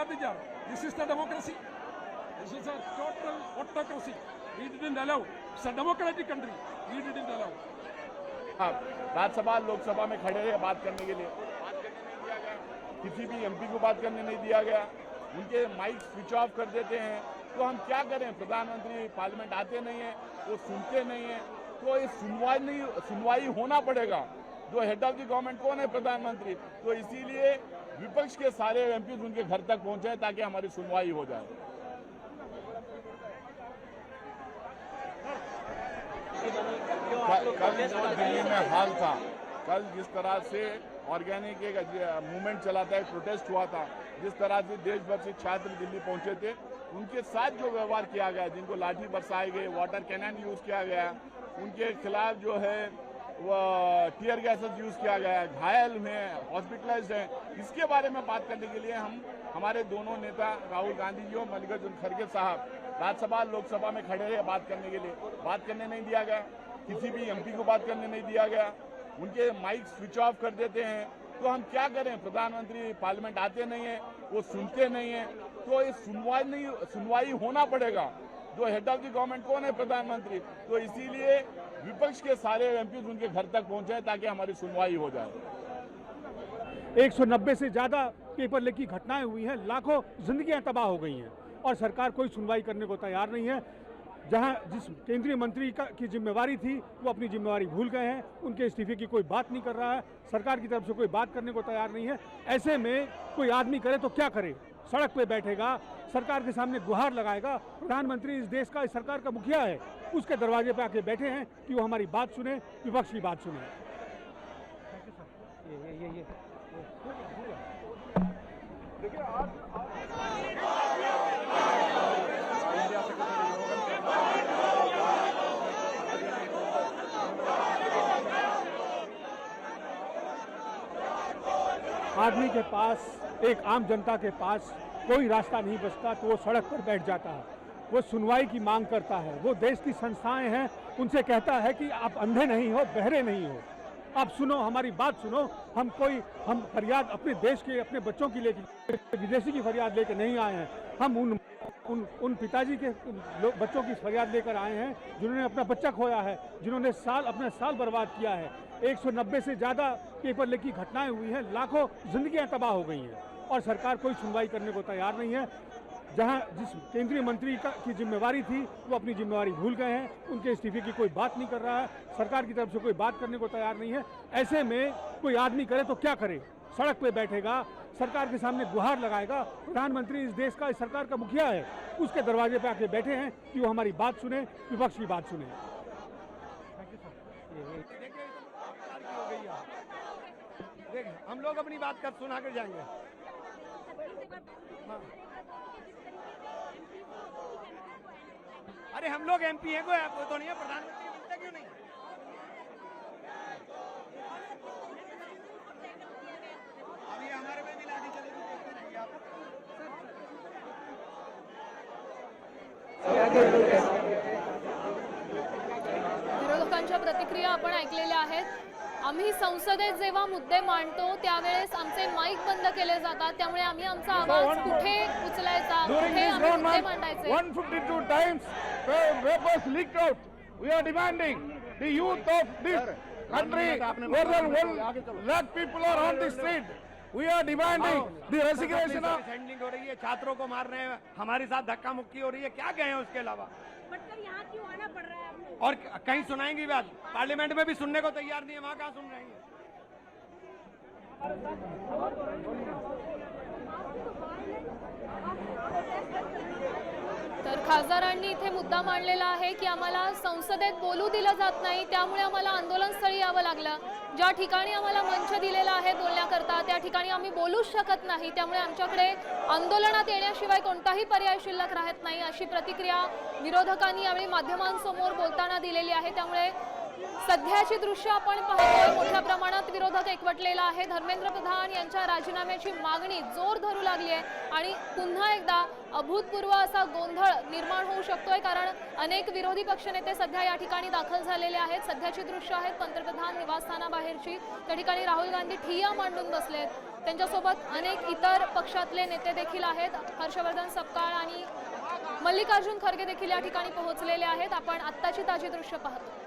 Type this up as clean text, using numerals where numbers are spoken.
are the judge. This is the democracy. This is a total autocracy. We didn't allow. It's a democratic country. We didn't allow. Rajya Sabha Lok Sabha में खड़े रहे बात करने के लिए, बात करने नहीं दिया गया। किसी भी एमपी को बात करने नहीं दिया गया। उनके माइक स्विच ऑफ कर देते हैं। तो हम क्या करें? प्रधानमंत्री पार्लियामेंट आते नहीं है, वो सुनते नहीं है, तो ये सुनवाई होना पड़ेगा। जो हेड ऑफ द गवर्नमेंट कौन है? प्रधानमंत्री। तो इसीलिए विपक्ष के सारे एमपी उनके घर तक पहुंचे ताकि हमारी सुनवाई हो जाए। कल दिल्ली में हाल था, कल जिस तरह से ऑर्गेनिक एक मूवमेंट चला था, एक प्रोटेस्ट हुआ था, जिस तरह से देश भर से छात्र दिल्ली पहुंचे थे, उनके साथ जो व्यवहार किया गया, जिनको लाठी बरसाए गए, वाटर कैनन यूज किया गया, उनके खिलाफ जो है वो टीयर गैसेस यूज किया गया, घायल हैं, हॉस्पिटलाइज्ड हैं, इसके बारे में बात करने के लिए हमारे दोनों नेता राहुल गांधी जी और मल्लिकार्जुन खड़गे साहब राज्यसभा लोकसभा में खड़े रहे बात करने के लिए, बात करने नहीं दिया गया। किसी भी एमपी को बात करने नहीं दिया गया। उनके माइक स्विच ऑफ कर देते हैं। तो हम क्या करें? प्रधानमंत्री पार्लियामेंट आते नहीं है, वो सुनते नहीं है, तो ये सुनवाई होना पड़ेगा। जो हेड ऑफ द गवर्नमेंट कौन है? प्रधानमंत्री। तो इसीलिए विपक्ष के सारे एमपी उनके घर तक पहुंचे ताकि हमारी सुनवाई हो जाए। 190 से ज्यादा पेपर लीक की घटनाएं हुई हैं, लाखों जिंदगियां तबाह हो गई हैं और सरकार कोई सुनवाई करने को तैयार नहीं है। जहां जिस केंद्रीय मंत्री की जिम्मेवारी थी वो अपनी जिम्मेवारी भूल गए हैं, उनके इस्तीफे की कोई बात नहीं कर रहा है, सरकार की तरफ से कोई बात करने को तैयार नहीं है। ऐसे में कोई आदमी करे तो क्या करे? सड़क पे बैठेगा, सरकार के सामने गुहार लगाएगा। प्रधानमंत्री इस देश का, इस सरकार का मुखिया है, उसके दरवाजे पे आके बैठे हैं कि वो हमारी बात सुने, विपक्ष की बात सुने। देखिए आज आदमी के पास, एक आम जनता के पास कोई रास्ता नहीं बचता तो वो सड़क पर बैठ जाता है, वो सुनवाई की मांग करता है। वो देश की संस्थाएं हैं, उनसे कहता है कि आप अंधे नहीं हो, बहरे नहीं हो, आप सुनो, हमारी बात सुनो। हम फरियाद अपने देश के, अपने बच्चों की लेके, विदेशी की फरियाद लेके नहीं आए हैं। हम उन पिताजी के बच्चों की फरियाद लेकर आए हैं जिन्होंने अपना बच्चा खोया है, जिन्होंने अपना साल बर्बाद किया है। 190 से ज़्यादा पेपर लीक की घटनाएं हुई हैं, लाखों जिंदगियां तबाह हो गई हैं और सरकार कोई सुनवाई करने को तैयार नहीं है। जहां जिस केंद्रीय मंत्री की जिम्मेवारी थी वो अपनी जिम्मेवारी भूल गए हैं, उनके इस्तीफे की कोई बात नहीं कर रहा है, सरकार की तरफ से कोई बात करने को तैयार नहीं है। ऐसे में कोई आदमी करे तो क्या करे? सड़क पे बैठेगा, सरकार के सामने गुहार लगाएगा। प्रधानमंत्री इस देश का, इस सरकार का मुखिया है, उसके दरवाजे पे आके बैठे हैं कि वो हमारी बात सुने, विपक्ष की बात सुने। हम लोग अपनी बात कर सुना कर जाएंगे। हाँ। अरे हम लोग एमपी हैं, कोई तो नहीं है, प्रधानमंत्री बनता क्यों नहीं? अभी हमारे में भी लाठी चलेगी, देखते रहेंगे आप। विरोधकांच्या प्रतिक्रिया आपण ऐकलेल्या आहेत। आम्ही संसदेत जेव्हा मुद्दे मांडतो त्यावेळेस आमचे माईक बंद केले जातात, त्यामुळे आम्ही आमचा आवाज कुठे उचलायचा, कुठे आम्ही मुद्दे मांडायचे। 152 times papers leaked out. We are demanding the youth of this country, more than 1 lakh people are on the street. We are demanding the resignation of. Sending हो रही है, छात्रों को मार रहे हैं, हमारे साथ धक्का मुक्की हो रही है, क्या कहें उसके अलावा? यहाँ क्यों आना पड़ रहा है? और कहीं सुनाएंगी बात? पार्लियामेंट में भी सुनने को तैयार नहीं है, वहां कहाँ सुन रहे हैं? तर खासदारांनी इथे मुद्दा मांडलेला आहे की आम्हाला संसदेत बोलू दिलं जात नाही, त्यामुळे आम्हाला आंदोलनस्थळी यावं लागलं। ज्या ठिकाणी आम्हाला मंच दिलेला आहे बोलण्याकरता त्या ठिकाणी आम्ही बोलूच शकत नाही, त्यामुळे आमच्याकडे आंदोलनात येण्याशिवाय कोणताही पर्याय शिल्लक राहत नाही, अशी प्रतिक्रिया विरोधकांनी यावेळी माध्यमांसमोर बोलताना दिलेली आहे। त्यामुळे सध्याची दृश्य आपण पाहतोय, मोठ्या प्रमाणात विरोधक एकवटलेला आहे। धर्मेंद्र प्रधान यांच्या राजीनाम्याची मागणी जोर धरू लागली आहे आणि पुन्हा एकदा अभूतपूर्व असा गोंधळ निर्माण होऊ शकतोय, कारण अनेक विरोधी पक्षनेते सध्या या ठिकाणी दाखल झालेले आहेत। सध्याची दृश्य आहेत पंतप्रधान निवासस्थानाबाहेरची, त्या ठिकाणी राहुल गांधी ठिय्या मांडून बसलेत। त्यांच्यासोबत अनेक इतर पक्षातले नेते देखील आहेत. हर्षवर्धन सपकाळ आणि मल्लिकार्जुन खरगे देखील या ठिकाणी पोहोचलेले आहेत. आपण आत्ताची ताजी दृश्य पाहतो.